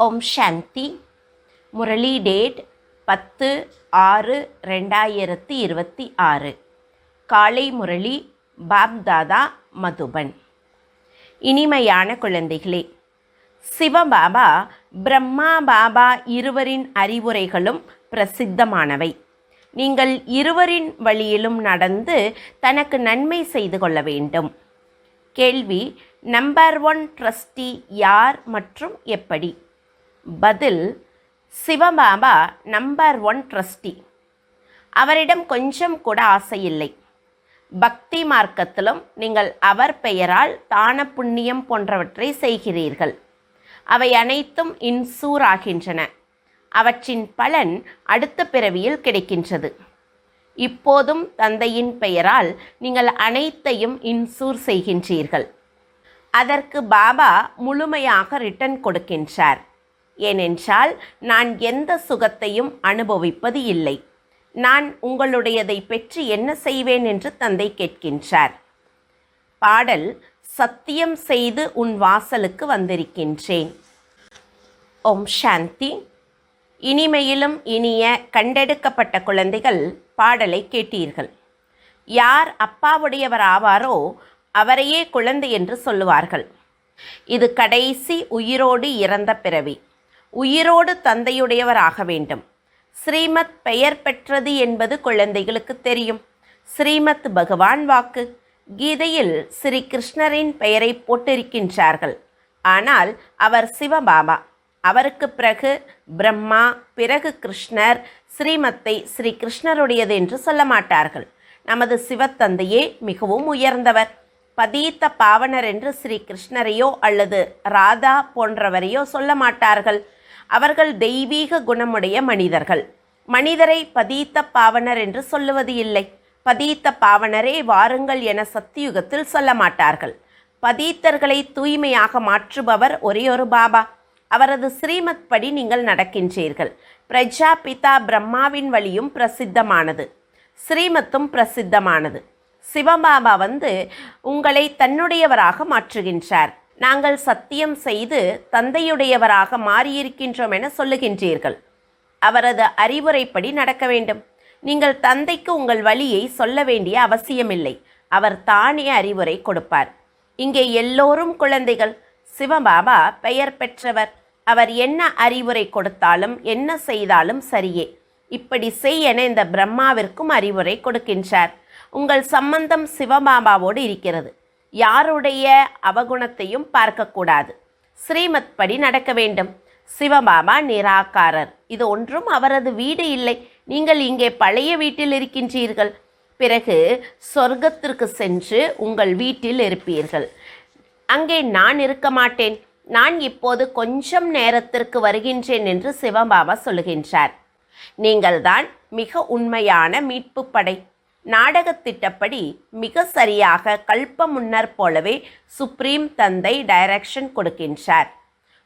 ஓம் சாந்தி. Murali date 10/6/2026. காலை முரளி பாப்தாதா மதுபன். இனிமையான குழந்தைகளே, சிவபாபா பிரம்மா பாபா இருவரின் அறிவுரைகளும் பிரசித்தமானவை. நீங்கள் இருவரின் வழியிலும் நடந்து தனக்கு நன்மை செய்து கொள்ள வேண்டும். கேள்வி: நம்பர் 1 ட்ரஸ்டி யார் மற்றும் எப்படி? பதில்: சிவபாபா நம்பர் 1 ட்ரஸ்டி. அவரிடம் கொஞ்சம் கூட ஆசையில்லை. பக்தி மார்க்கத்திலும் நீங்கள் அவர் பெயரால் தான புண்ணியம் போன்றவற்றை செய்கிறீர்கள். அவை அனைத்தும் இன்சூர் ஆகின்றன. அவற்றின் பலன் அடுத்த பிறவியில் கிடைக்கின்றது. இப்போதும் தந்தையின் பெயரால் நீங்கள் அனைத்தையும் இன்சூர் செய்கின்றீர்கள். அதற்கு பாபா முழுமையாக ரிட்டர்ன் கொடுக்கின்றார். ஏனென்றால் நான் எந்த சுகத்தையும் அனுபவிப்பது இல்லை. நான் உங்களுடையதை பெற்று என்ன செய்வேன் என்று தந்தை கேட்கின்றார். பாடல்: சத்தியம் செய்து உன் வாசலுக்கு வந்திருக்கின்றேன். ஓம் சாந்தி. இனிமையிலும் இனிய கண்டெடுக்கப்பட்ட குழந்தைகள், பாடலை கேட்டீர்கள். யார் அப்பாவுடையவர் ஆவாரோ அவரையே குழந்தை என்று சொல்லுவார்கள். இது கடைசி உயிரோடு இறந்த பிறவி. உயிரோடு தந்தையுடையவர் ஆக வேண்டும். ஸ்ரீமத் பெயர் பெற்றது என்பது குழந்தைகளுக்கு தெரியும். ஸ்ரீமத் பகவான் வாக்கு. கீதையில் ஸ்ரீ கிருஷ்ணரின் பெயரை போட்டிருக்கின்றார்கள். ஆனால் அவர் சிவபாபா. அவருக்கு பிறகு பிரம்மா, பிறகு கிருஷ்ணர். ஸ்ரீமத்தை ஸ்ரீ கிருஷ்ணருடையது என்று சொல்ல மாட்டார்கள். நமது சிவத்தந்தையே மிகவும் உயர்ந்தவர். பதீத்த பாவனர் என்று ஸ்ரீ கிருஷ்ணரையோ அல்லது ராதா போன்றவரையோ சொல்ல மாட்டார்கள். அவர்கள் தெய்வீக குணமுடைய மனிதர்கள். மனிதரை பதீத்த பாவனர் என்று சொல்லுவது இல்லை. பதீத்த பாவனரே வாருங்கள் என சத்தியுகத்தில் சொல்ல மாட்டார்கள். பதீத்தர்களை தூய்மையாக மாற்றுபவர் ஒரே ஒரு பாபா. அவரது ஸ்ரீமத் படி நீங்கள் நடக்கின்றீர்கள். பிரஜாபிதா பிரம்மாவின் வழியும் பிரசித்தமானது. ஸ்ரீமத்தும் பிரசித்தமானது. சிவபாபா வந்து உங்களை தன்னுடையவராக மாற்றுகின்றார். நாங்கள் சத்தியம் செய்து தந்தையுடையவராக மாறியிருக்கின்றோம் என சொல்லுகின்றீர்கள். அவரது அறிவுரைப்படி நடக்க வேண்டும். நீங்கள் தந்தைக்கு உங்கள் வழியை சொல்ல வேண்டிய அவசியமில்லை. அவர் தானே அறிவுரை கொடுப்பார். இங்கே எல்லோரும் குழந்தைகள். சிவபாபா பெயர் பெற்றவர். அவர் என்ன அறிவுரை கொடுத்தாலும் என்ன செய்தாலும் சரியே. இப்படி செய் என இந்த பிரம்மாவிற்கும் அறிவுரை கொடுக்கின்றார். உங்கள் சம்பந்தம் சிவபாபாவோடு இருக்கிறது. யாருடைய அவகுணத்தையும் பார்க்கக்கூடாது. ஸ்ரீமத் படி நடக்க வேண்டும். சிவபாபா நிராகாரர். இது ஒன்றும் அவரது வீடு இல்லை. நீங்கள் இங்கே பழைய வீட்டில் இருக்கின்றீர்கள். பிறகு சொர்க்கத்திற்கு சென்று உங்கள் வீட்டில் இருப்பீர்கள். அங்கே நான் இருக்க மாட்டேன். நான் இப்போது கொஞ்சம் நேரத்திற்கு வருகின்றேன் என்று சிவபாபா சொல்லுகின்றார். நீங்கள்தான் மிக உண்மையான மீட்பு படை. நாடகத்திட்டப்படி மிக சரியாக கல்ப முன்னர் போலவே சுப்ரீம் தந்தை டைரக்ஷன் கொடுக்கின்றார்.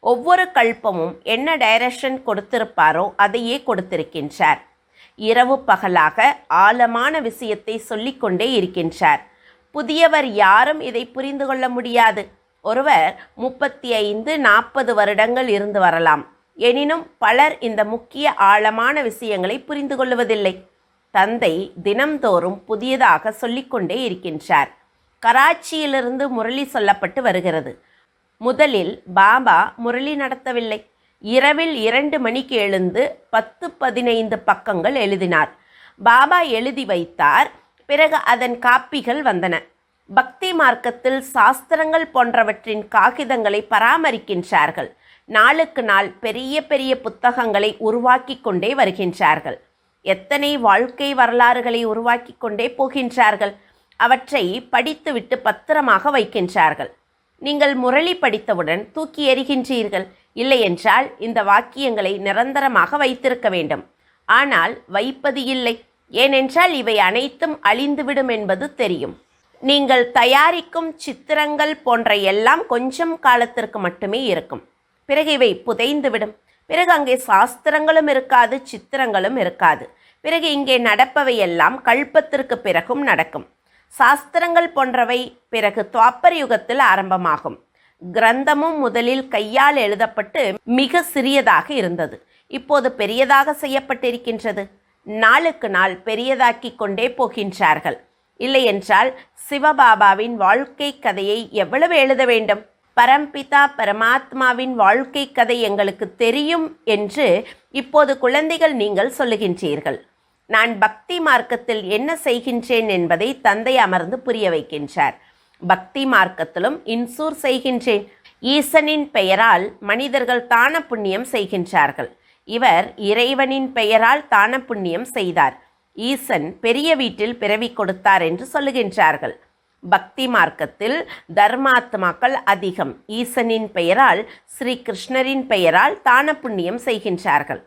ஒவ்வொரு கல்பமும் என்ன டைரக்ஷன் கொடுத்திருப்பாரோ அதையே கொடுத்திருக்கின்றார். இரவு பகலாக ஆழமான விஷயத்தை சொல்லிக்கொண்டே இருக்கின்றார். புதியவர் யாரும் இதை புரிந்து கொள்ள முடியாது. ஒருவர் 35-40 வருடங்கள் இருந்து வரலாம். எனினும் பலர் இந்த முக்கிய ஆழமான விஷயங்களை புரிந்து கொள்வதில்லை. தந்தை தினம்தோறும் புதியதாக சொல்லிக்கொண்டே இருக்கின்றார். கராச்சியிலிருந்து முரளி சொல்லப்பட்டு வருகிறது. முதலில் பாபா முரளி நடத்தவில்லை. இரவில் 2 மணிக்கு எழுந்து 10-15 பக்கங்கள் எழுதினார். பாபா எழுதி வைத்தார். பிறகு அதன் காப்பிகள் வந்தன. பக்தி மார்க்கத்தில் சாஸ்திரங்கள் போன்றவற்றின் காகிதங்களை பராமரிக்கின்றார்கள். நாளுக்கு நாள் பெரிய பெரிய புத்தகங்களை உருவாக்கி கொண்டே வருகின்றார்கள். எத்தனை வாழ்க்கை வரலாறுகளை உருவாக்கி கொண்டே போகின்றார்கள். அவற்றை படித்துவிட்டு பத்திரமாக வைக்கின்றார்கள். நீங்கள் முரளி படித்தவுடன் தூக்கி எறிகின்றீர்கள். இல்லையென்றால் இந்த வாக்கியங்களை நிரந்தரமாக வைத்திருக்க வேண்டும். ஆனால் வைப்பது இல்லை. ஏனென்றால் இவை அனைத்தும் அழிந்துவிடும் என்பது தெரியும். நீங்கள் தயாரிக்கும் சித்திரங்கள் போன்ற எல்லாம் கொஞ்சம் காலத்திற்கு மட்டுமே இருக்கும். பிறகு இவை புதைந்துவிடும். பிறகு அங்கே சாஸ்திரங்களும் இருக்காது, சித்திரங்களும் இருக்காது. பிறகு இங்கே நடப்பவையெல்லாம் கல்பத்திற்கு பிறகும் நடக்கும். சாஸ்திரங்கள் போன்றவை பிறகு துவாப்பர யுகத்தில் ஆரம்பமாகும். கிரந்தமும் முதலில் கையால் எழுதப்பட்டு மிக சிறியதாக இருந்தது. இப்போது பெரியதாக செய்யப்பட்டிருக்கின்றது. நாளுக்கு நாள் பெரியதாக்கி கொண்டே போகின்றார்கள். இல்லையென்றால் சிவபாபாவின் வாழ்க்கை கதையை எவ்வளவு எழுத வேண்டும்? பரம்பிதா பரமாத்மாவின் வாழ்க்கை கதை எங்களுக்கு தெரியும் என்று இப்போது குழந்தைகள் நீங்கள் சொல்லுகின்றீர்கள். நான் பக்தி மார்க்கத்தில் என்ன செய்கின்றேன் என்பதை தந்தை அமர்ந்து புரிய வைக்கின்றார். பக்தி மார்க்கத்திலும் இன்சூர் செய்கின்றேன். ஈசனின் பெயரால் மனிதர்கள் தான புண்ணியம் செய்கின்றார்கள். இவர் இறைவனின் பெயரால் தான புண்ணியம் செய்தார். ஈசன் பெரிய வீட்டில் பிறவி கொடுத்தார் என்று சொல்லுகின்றார்கள். பக்தி மார்க்கத்தில் தர்மாத்மாக்கள் அதிகம். ஈசனின் பெயரால் ஸ்ரீ கிருஷ்ணரின் பெயரால் தான புண்ணியம் செய்கின்றார்கள்.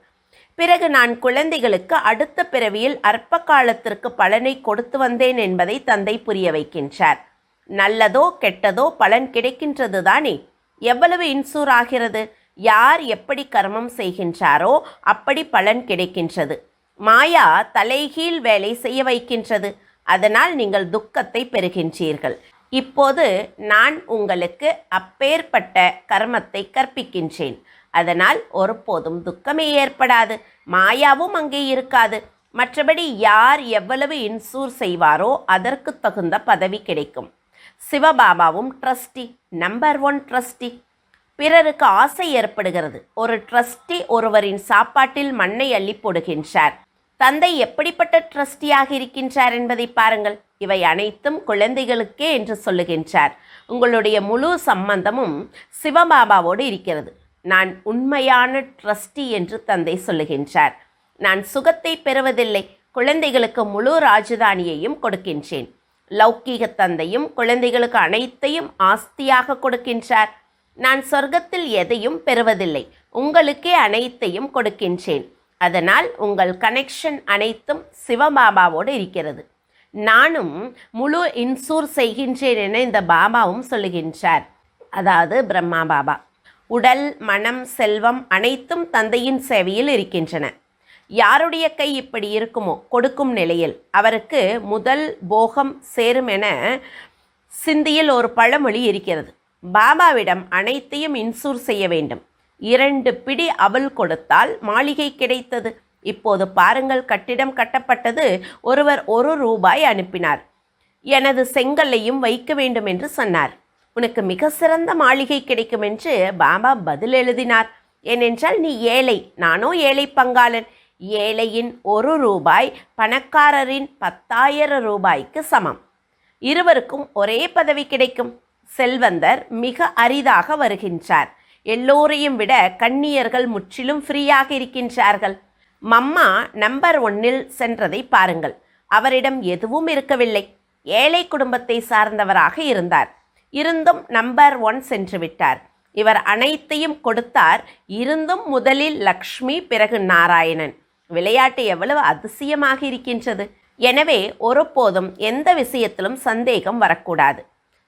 பிறகு நான் குழந்தைகளுக்கு அடுத்த பிறவியில் அற்ப காலத்திற்கு பலனை கொடுத்து வந்தேன் என்பதை தந்தை புரிய வைக்கின்றார். நல்லதோ கெட்டதோ பலன் கிடைக்கின்றது தானே. எவ்வளவு இன்சூர் ஆகிறது? யார் எப்படி கர்மம் செய்கின்றாரோ அப்படி பலன் கிடைக்கின்றது. மாயா தலைகீழ் வேலை செய்ய வைக்கின்றது. அதனால் நீங்கள் துக்கத்தை பெறுகின்றீர்கள். இப்போது நான் உங்களுக்கு அப்பேற்பட்ட கர்மத்தை கற்பிக்கின்றேன். அதனால் ஒருபோதும் துக்கமே ஏற்படாது. மாயாவும் அங்கே இருக்காது. மற்றபடி யார் எவ்வளவு இன்சூர் செய்வாரோ அதற்கு தகுந்த பதவி கிடைக்கும். சிவபாபாவும் ட்ரஸ்டி, நம்பர் 1 ட்ரஸ்டி. பிறருக்கு ஆசை ஏற்படுகிறது. ஒரு ட்ரஸ்டி ஒருவரின் சாப்பாட்டில் மண்ணை அள்ளி போடுகின்றார். தந்தை எப்படிப்பட்ட ட்ரஸ்டியாக இருக்கின்றார் என்பதை பாருங்கள். இவை அனைத்தும் குழந்தைகளுக்கே என்று சொல்லுகின்றார். உங்களுடைய முழு சம்பந்தமும் சிவபாபாவோடு இருக்கிறது. நான் உண்மையான ட்ரஸ்டி என்று தந்தை சொல்லுகின்றார். நான் சுகத்தை பெறுவதில்லை. குழந்தைகளுக்கு முழு ராஜதானியையும் கொடுக்கின்றேன். லௌக்கீக தந்தையும் குழந்தைகளுக்கு அனைத்தையும் ஆஸ்தியாக கொடுக்கின்றார். நான் சொர்க்கத்தில் எதையும் பெறுவதில்லை. உங்களுக்கே அனைத்தையும் கொடுக்கின்றேன். அதனால் உங்கள் கனெக்ஷன் அனைத்தும் சிவபாபாவோடு இருக்கிறது. நானும் முழு இன்சூர் செய்கின்றேன் என இந்த பாபாவும் சொல்லுகின்றார். அதாவது பிரம்மா பாபா. உடல், மனம், செல்வம் அனைத்தும் தந்தையின் சேவையில் இருக்கின்றன. யாருடைய கை இப்படி இருக்குமோ கொடுக்கும் நிலையில் அவருக்கு முதல் போகம் சேரும் என சிந்தியில் ஒரு பழமொழி இருக்கிறது. பாபாவிடம் அனைத்தையும் இன்சூர் செய்ய வேண்டும். 2 பிடி அவல் கொடுத்தால் மாளிகை கிடைத்தது. இப்போது பாருங்கள், கட்டிடம் கட்டப்பட்டது. ஒருவர் 1 ரூபாய் அனுப்பினார். எனது செங்கல்லையும் வைக்க வேண்டும் என்று சொன்னார். உனக்கு மிக சிறந்த மாளிகை கிடைக்கும் என்று பாபா பதில் எழுதினார். ஏனென்றால் நீ ஏழை, நானோ ஏழை பங்காளன். ஏழையின் 1 ரூபாய் பணக்காரரின் 10,000 ரூபாய்க்கு சமம். இருவருக்கும் ஒரே பதவி கிடைக்கும். செல்வந்தர் மிக அரிதாக வருகின்றார். எல்லோரையும் விட கன்னியர்கள் முற்றிலும் ஃப்ரீயாக இருக்கின்றார்கள். மம்மா நம்பர் 1 சென்றதை பாருங்கள். அவரிடம் எதுவும் இருக்கவில்லை. ஏழை குடும்பத்தை சார்ந்தவராக இருந்தார். இருந்தும் நம்பர் 1 சென்று விட்டார். இவர் அனைத்தையும் கொடுத்தார். இருந்தும் முதலில் லக்ஷ்மி, பிறகு நாராயணன். விளையாட்டு எவ்வளவு அதிசயமாக இருக்கின்றது. எனவே ஒருபோதும் எந்த விஷயத்திலும் சந்தேகம் வரக்கூடாது.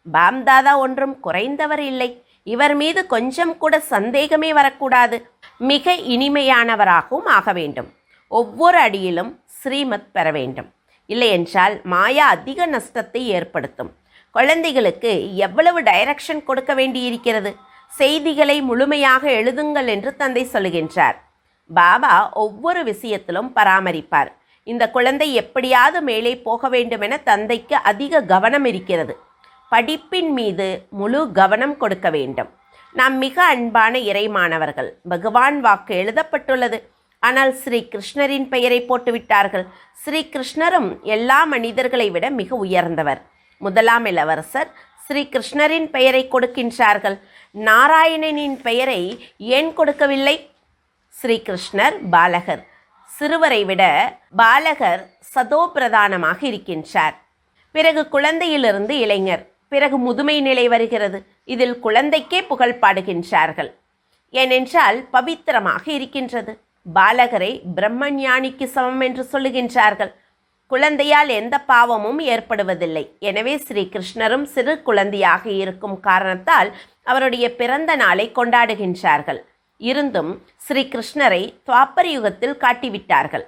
பாப்தாதா ஒன்றும் குறைந்தவர் இல்லை. இவர் மீது கொஞ்சம் கூட சந்தேகமே வரக்கூடாது. மிக இனிமையானவராகவும் ஆக வேண்டும். ஒவ்வொரு அடியிலும் ஸ்ரீமத் பெற வேண்டும். இல்லையென்றால் மாயா அதிக நஷ்டத்தை ஏற்படுத்தும். குழந்தைகளுக்கு எவ்வளவு டைரக்ஷன் கொடுக்க வேண்டியிருக்கிறது. செய்திகளை முழுமையாக எழுதுங்கள் என்று தந்தை சொல்லுகின்றார். பாபா ஒவ்வொரு விஷயத்திலும் பராமரிப்பார். இந்த குழந்தை எப்படியாவது மேலே போக வேண்டுமென தந்தைக்கு அதிக கவனம் இருக்கிறது. படிப்பின் மீது முழு கவனம் கொடுக்க வேண்டும். நாம் மிக அன்பான இறைமானவர்கள். பகவான் வாக்கு எழுதப்பட்டுள்ளது. ஆனால் ஸ்ரீ கிருஷ்ணரின் பெயரை போட்டுவிட்டார்கள். ஸ்ரீ கிருஷ்ணரும் எல்லா மனிதர்களை விட மிக உயர்ந்தவர். முதலாம் இளவரசர் ஸ்ரீ கிருஷ்ணரின் பெயரை கொடுக்கின்றார்கள். நாராயணனின் பெயரை ஏன் கொடுக்கவில்லை? ஸ்ரீ கிருஷ்ணர் பாலகர். சிறுவரை விட பாலகர் சதோ பிரதானமாக இருக்கின்றார். பிறகு குழந்தையிலிருந்து இளைஞர், பிறகு முதுமை நிலை வருகிறது. இதில் குழந்தைக்கே புகழ் பாடுகின்றார்கள். ஏனென்றால் பவித்திரமாக இருக்கின்றது. பாலகரை பிரம்மஞானிக்கு சமம் என்று சொல்லுகின்றார்கள். குழந்தையால் எந்த பாவமும் ஏற்படுவதில்லை. எனவே ஸ்ரீ கிருஷ்ணரும் சிறு குழந்தையாக இருக்கும் காரணத்தால் அவருடைய பிறந்த நாளை கொண்டாடுகின்றார்கள். இருந்தும் ஸ்ரீ கிருஷ்ணரை துவாபர யுகத்தில் காட்டிவிட்டார்கள்.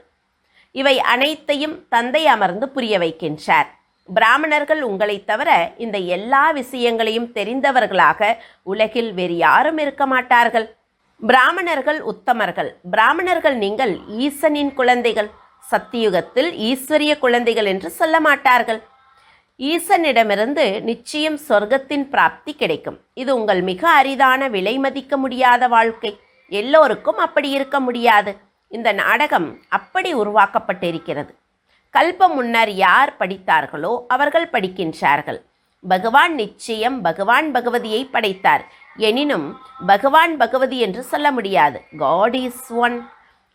இவை அனைத்தையும் தந்தை அமர்ந்து புரிய வைக்கின்றார். பிராமணர்கள் உங்களை தவிர இந்த எல்லா விஷயங்களையும் தெரிந்தவர்களாக உலகில் வேறு யாரும் இருக்க மாட்டார்கள். பிராமணர்கள் உத்தமர்கள். பிராமணர்கள் நீங்கள் ஈசனின் குழந்தைகள். சத்தியுகத்தில் ஈஸ்வரிய குழந்தைகள் என்று சொல்ல மாட்டார்கள். ஈசனிடமிருந்து நிச்சயம் சொர்க்கத்தின் பிராப்தி கிடைக்கும். இது உங்கள் மிக அரிதான, விலை மதிக்க முடியாத வாழ்க்கை. எல்லோருக்கும் அப்படி இருக்க முடியாது. இந்த நாடகம் அப்படி உருவாக்கப்பட்டிருக்கிறது. கல்பம் முன்னர் யார் படித்தார்களோ அவர்கள் படிக்கின்றார்கள். பகவான் நிச்சயம் பகவான் பகவதியை படைத்தார். எனினும் பகவான் பகவதி என்று சொல்ல முடியாது. God is one.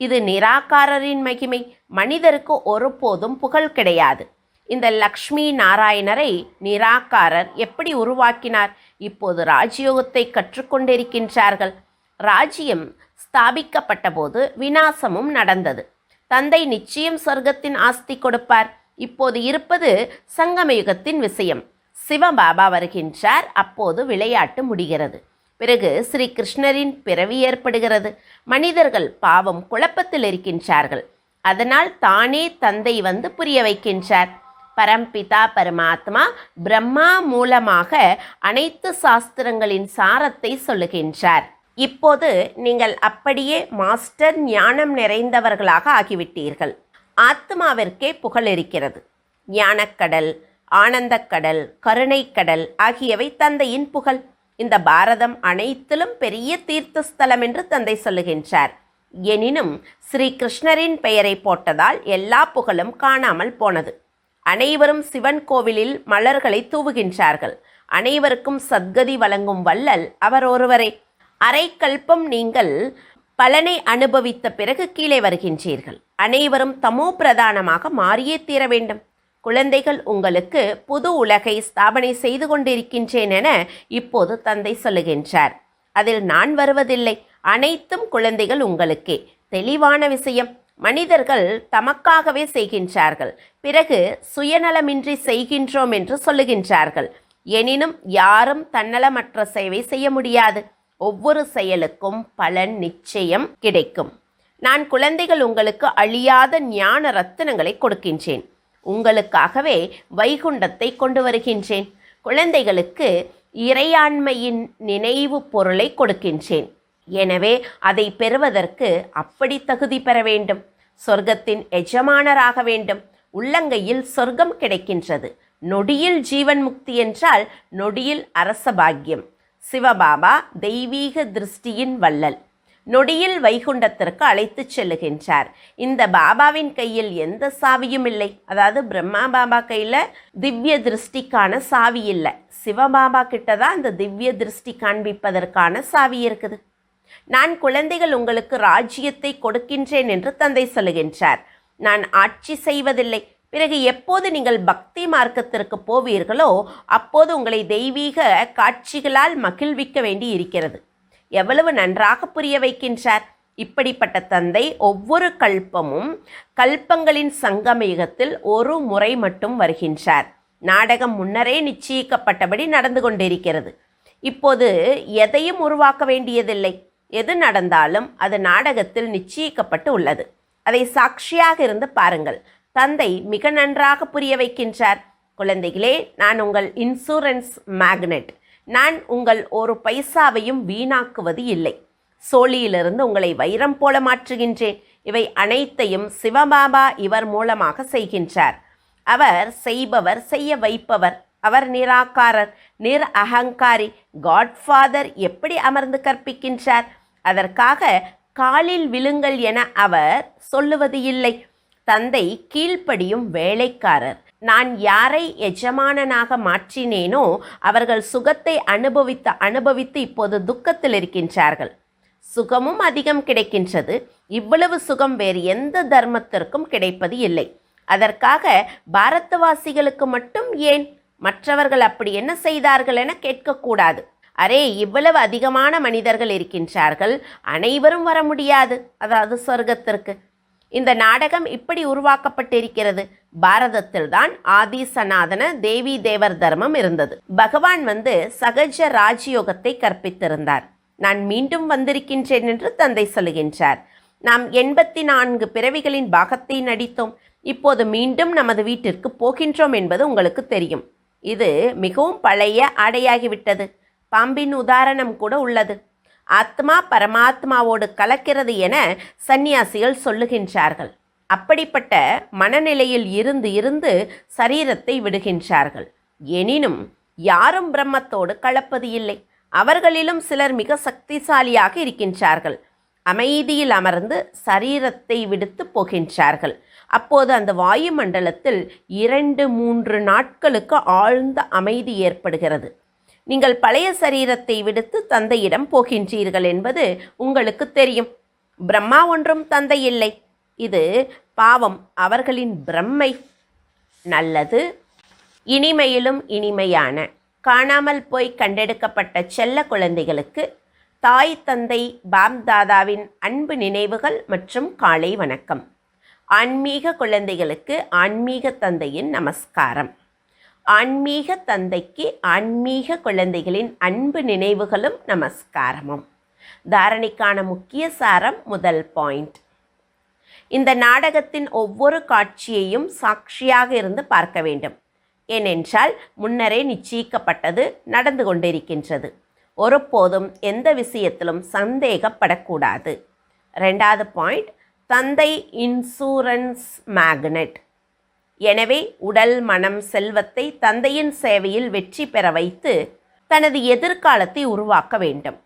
இது நிராகாரரின் மகிமை. மனிதருக்கு ஒருபோதும் புகழ் கிடையாது. இந்த லக்ஷ்மி நாராயணரை நிராகாரர் எப்படி உருவாக்கினார்? இப்போது ராஜயோகத்தை கற்றுக்கொண்டிருக்கின்றார்கள். ராஜ்யம் ஸ்தாபிக்கப்பட்ட போது விநாசமும் நடந்தது. தந்தை நிச்சயம் சொர்க்கத்தின் ஆஸ்தி கொடுப்பார். இப்போது இருப்பது சங்கமயுகத்தின் விஷயம். சிவபாபா வருகின்றார். அப்போது விளையாட்டு முடிகிறது. பிறகு ஸ்ரீ கிருஷ்ணரின் பிறவி ஏற்படுகிறது. மனிதர்கள் பாவம் குழப்பத்தில் இருக்கின்றார்கள். அதனால் தானே தந்தை வந்து புரிய வைக்கின்றார். பரம்பிதா பரமாத்மா பிரம்மா மூலமாக அனைத்து சாஸ்திரங்களின் சாரத்தை சொல்லுகின்றார். இப்போது நீங்கள் அப்படியே மாஸ்டர் ஞானம் நிறைந்தவர்களாக ஆகிவிட்டீர்கள். ஆத்மாவிற்கே புகழ் இருக்கிறது. ஞானக்கடல், ஆனந்தக்கடல், கருணைக்கடல் ஆகியவை தந்தையின் புகழ். இந்த பாரதம் அனைத்திலும் பெரிய தீர்த்தஸ்தலம் என்று தந்தை சொல்லுகின்றார். எனினும் ஸ்ரீ கிருஷ்ணரின் பெயரை போட்டதால் எல்லா புகழும் காணாமல் போனது. அனைவரும் சிவன் கோவிலில் மலர்களை தூவுகின்றார்கள். அனைவருக்கும் சத்கதி வழங்கும் வள்ளல் அவர் ஒருவரே. அரை கல்பம் நீங்கள் பலனை அனுபவித்த பிறகு கீழே வருகின்றீர்கள். அனைவரும் தமோ பிரதானமாக மாறியே தீர வேண்டும். குழந்தைகள், உங்களுக்கு புது உலகை ஸ்தாபனை செய்து கொண்டிருக்கின்றேன் என இப்போது தந்தை சொல்லுகின்றார். அதில் நான் வருவதில்லை. அனைத்தும் குழந்தைகள் உங்களுக்கே. தெளிவான விஷயம். மனிதர்கள் தமக்காகவே செய்கின்றார்கள். பிறகு சுயநலமின்றி செய்கின்றோம் என்று சொல்லுகின்றார்கள். எனினும் யாரும் தன்னலமற்ற சேவை செய்ய முடியாது. ஒவ்வொரு செயலுக்கும் பலன் நிச்சயம் கிடைக்கும். நான் குழந்தைகள் உங்களுக்கு அழியாத ஞான ரத்தினங்களை கொடுக்கின்றேன். உங்களுக்காகவே வைகுண்டத்தை கொண்டு வருகின்றேன். குழந்தைகளுக்கு இறையாண்மையின் நினைவு பொருளை கொடுக்கின்றேன். எனவே அதை பெறுவதற்கு அப்படி தகுதி பெற வேண்டும். சொர்க்கத்தின் எஜமானராக வேண்டும். உள்ளங்கையில் சொர்க்கம் கிடைக்கின்றது. நொடியில் ஜீவன் முக்தி என்றால் நொடியில் அரச பாக்கியம். சிவபாபா தெய்வீக திருஷ்டியின் வள்ளல். நொடியில் வைகுண்டத்திற்கு அழைத்து செல்லுகின்றார். இந்த பாபாவின் கையில் எந்த சாவியும் இல்லை. அதாவது பிரம்மா பாபா கையில் திவ்ய திருஷ்டிக்கான சாவி இல்லை. சிவபாபா கிட்டதான் இந்த திவ்ய திருஷ்டி காண்பிப்பதற்கான சாவி இருக்குது. நான் குழந்தைகள் உங்களுக்கு ராஜ்யத்தை கொடுக்கின்றேன் என்று தந்தை சொல்லுகின்றார். நான் ஆட்சி செய்வதில்லை. பிறகு எப்போது நீங்கள் பக்தி மார்க்கத்திற்கு போவீர்களோ அப்போது உங்களை தெய்வீக காட்சிகளால் மகிழ்விக்க வேண்டி இருக்கிறது. எவ்வளவு நன்றாக புரிய வைக்கின்றார். இப்படிப்பட்ட தந்தை ஒவ்வொரு கல்பமும் கல்பங்களின் சங்கமயுகத்தில் ஒரு முறை மட்டும் வருகின்றார். நாடகம் முன்னரே நிச்சயிக்கப்பட்டபடி நடந்து கொண்டிருக்கிறது. இப்போது எதையும் உருவாக்க வேண்டியதில்லை. எது நடந்தாலும் அது நாடகத்தில் நிச்சயிக்கப்பட்டு உள்ளது. அதை சாட்சியாக இருந்து பாருங்கள். தந்தை மிக நன்றாக புரிய வைக்கின்றார். குழந்தைகளே, நான் உங்கள் இன்சூரன்ஸ் மேக்னெட். நான் உங்கள் ஒரு பைசாவையும் வீணாக்குவது இல்லை. சோழியிலிருந்து உங்களை வைரம் போல மாற்றுகின்றேன். இவை அனைத்தையும் சிவபாபா இவர் மூலமாக செய்கின்றார். அவர் செய்பவர், செய்ய வைப்பவர். அவர் நிராகாரர், நிர் அகங்காரி. காட்ஃபாதர் எப்படி அமர்ந்து கற்பிக்கின்றார்? அதற்காக காலில் விழுங்கள் என அவர் சொல்லுவது இல்லை. தந்தை கீழ்ப்படியும் வேலைக்காரர். நான் யாரை எஜமானனாக மாற்றினேனோ அவர்கள் சுகத்தை அனுபவித்து இப்போது துக்கத்தில் இருக்கின்றார்கள். சுகமும் அதிகம் கிடைக்கின்றது. இவ்வளவு சுகம் வேறு எந்த தர்மத்திற்கும் கிடைப்பது இல்லை. அதற்காக பாரதவாசிகளுக்கு மட்டும் ஏன், மற்றவர்கள் அப்படி என்ன செய்தார்கள் என கேட்கக்கூடாது. அரே, இவ்வளவு அதிகமான மனிதர்கள் இருக்கின்றார்கள், அனைவரும் வர முடியாது, அதாவது சொர்க்கத்திற்கு. இந்த நாடகம் இப்படி உருவாக்கப்பட்டிருக்கிறது. பாரதத்தில் தான் ஆதி சனாதன தேவி தேவர் தர்மம் இருந்தது. பகவான் வந்து சகஜ ராஜயோகத்தை கற்பித்திருந்தார். நான் மீண்டும் வந்திருக்கின்றேன் என்று தந்தை சொல்லுகின்றார். நாம் 84 பிறவிகளின் பாகத்தை நடித்தோம். இப்போது மீண்டும் நமது வீட்டிற்கு போகின்றோம் என்பது உங்களுக்கு தெரியும். இது மிகவும் பழைய ஆடையாகிவிட்டது. பாம்பின் உதாரணம் கூட உள்ளது. ஆத்மா பரமாத்மாவோடு கலக்கிறது என சந்நியாசிகள் சொல்லுகின்றார்கள். அப்படிப்பட்ட மனநிலையில் இருந்து இருந்து சரீரத்தை விடுகின்றார்கள். எனினும் யாரும் பிரம்மத்தோடு கலப்பது இல்லை. அவர்களிலும் சிலர் மிக சக்திசாலியாக இருக்கின்றார்கள். அமைதியில் அமர்ந்து சரீரத்தை விடுத்து போகின்றார்கள். அப்போது அந்த வாயு மண்டலத்தில் 2-3 நாட்களுக்கு ஆழ்ந்த அமைதி ஏற்படுகிறது. நீங்கள் பழைய சரீரத்தை விடுத்து தந்தையிடம் போகின்றீர்கள் என்பது உங்களுக்கு தெரியும். பிரம்மா ஒன்றும் தந்தை இல்லை. இது பாவம் அவர்களின் பிரம்மை. நல்லது. இனிமையிலும் இனிமையான காணாமல் போய் கண்டெடுக்கப்பட்ட செல்ல குழந்தைகளுக்கு தாய் தந்தை பாப் தாதாவின் அன்பு நினைவுகள் மற்றும் காலை வணக்கம். ஆன்மீக குழந்தைகளுக்கு ஆன்மீக தந்தையின் நமஸ்காரம். ஆன்மீக தந்தைக்கு ஆன்மீக குழந்தைகளின் அன்பு நினைவுகளும் நமஸ்காரமும். தாரணைக்கான முக்கிய சாரம். முதல் பாயிண்ட், இந்த நாடகத்தின் ஒவ்வொரு காட்சியையும் சாட்சியாக இருந்து பார்க்க வேண்டும். ஏனென்றால் முன்னரே நிச்சயிக்கப்பட்டது நடந்து கொண்டிருக்கின்றது. ஒருபோதும் எந்த விஷயத்திலும் சந்தேகப்படக்கூடாது. 2வது பாயிண்ட், தந்தை இன்சூரன்ஸ் மேக்னெட். எனவே உடல் மனம் செல்வத்தை தந்தையின் சேவையில் வெற்றி பெற வைத்து தனது எதிர்காலத்தை உருவாக்க வேண்டும்.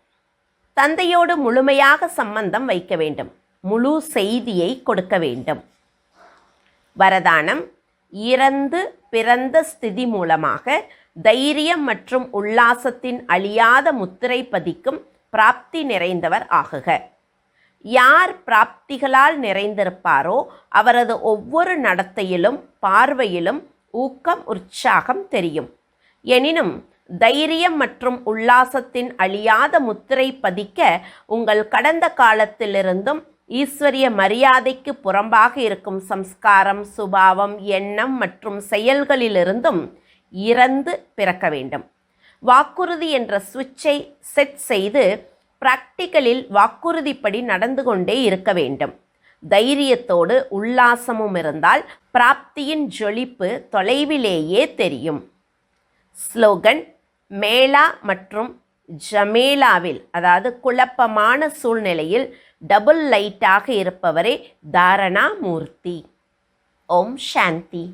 தந்தையோடு முழுமையாக சம்பந்தம் வைக்க வேண்டும். முழு செய்தியை கொடுக்க வேண்டும். வரதானம், இறந்து பிறந்த ஸ்திதி மூலமாக தைரியம் மற்றும் உல்லாசத்தின் அழியாத முத்திரை பதிக்கும் பிராப்தி நிறைந்தவர் ஆகுக. யார் பிராப்திகளால் நிறைந்திருப்பாரோ அவரது ஒவ்வொரு நடத்தையிலும் பார்வையிலும் ஊக்கம் உற்சாகம் தெரியும். எனினும் தைரியம் மற்றும் உல்லாசத்தின் அழியாத முத்திரை பதிக்க உங்கள் கடந்த காலத்திலிருந்தும் ஈஸ்வரிய மரியாதைக்கு புறம்பாக இருக்கும் சம்ஸ்காரம், சுபாவம், எண்ணம் மற்றும் செயல்களிலிருந்தும் இறந்து பிறக்க வேண்டும். வாக்குறுதி என்ற சுவிட்சை செட் செய்து பிராக்டிக்கலில் வாக்குறுதிப்படி நடந்து கொண்டே இருக்க வேண்டும். தைரியத்தோடு உல்லாசமும் இருந்தால் பிராப்தியின் ஜொலிப்பு தொலைவிலேயே தெரியும். ஸ்லோகன், மேலா மற்றும் ஜமேலாவில், அதாவது குழப்பமான சூழ்நிலையில் டபுள் லைட்டாக இருப்பவரே தாரணா மூர்த்தி. ஓம் சாந்தி.